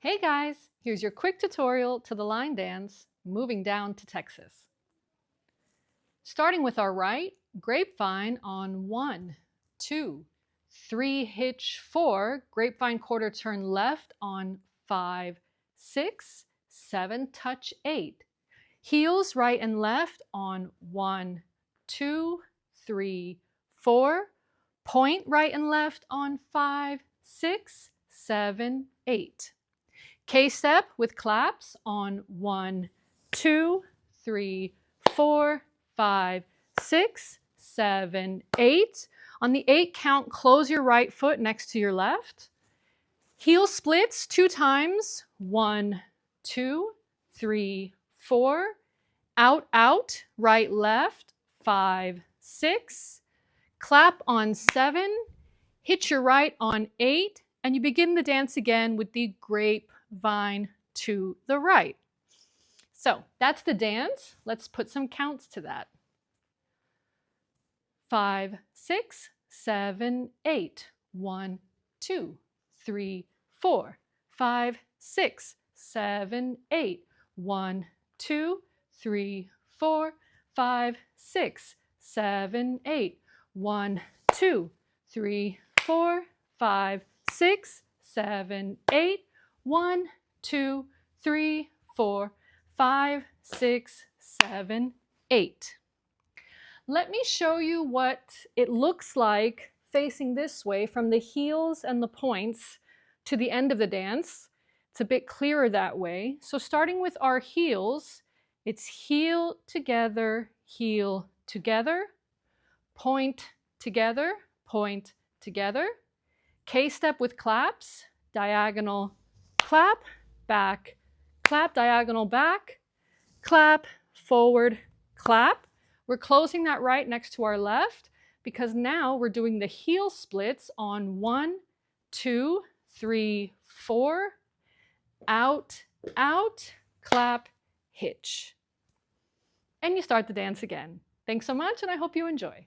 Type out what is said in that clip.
Hey guys, here's your quick tutorial to the line dance, moving down to Texas. Starting with our right, grapevine on 1, 2, 3, hitch 4, grapevine quarter turn left on 5, 6, 7, touch 8. Heels right and left on 1, 2, 3, 4, point right and left on 5, 6, 7, 8. K-step with claps on 1, 2, 3, 4, 5, 6, 7, 8. On the 8 count, close your right foot next to your left. Heel splits 2 times. 1, 2, 3, 4. Out, out, right, left. 5, 6. Clap on 7. Hit your right on 8. And you begin the dance again with the grapevine to the right. So that's the dance. Let's put some counts to that. 5, 6, 7, 8. 1, 2, 3, 4. 5, 6, 7, 8. 1, 2, 3, 4. 5, 6, 7, 8. 1, 2, 3, 4. 5, 6, 7, 8. 1, 2, 3, 4, 5, 6, 7, 8. Let me show you what it looks like facing this way from the heels and the points to the end of the dance. It's a bit clearer that way. So starting with our heels, it's heel together, point together, point together. K-step with claps, diagonal, clap, back, clap, diagonal back, clap, forward, clap. We're closing that right next to our left because now we're doing the heel splits on 1, 2, 3, 4, out, out, clap, hitch. And you start the dance again. Thanks so much, and I hope you enjoy.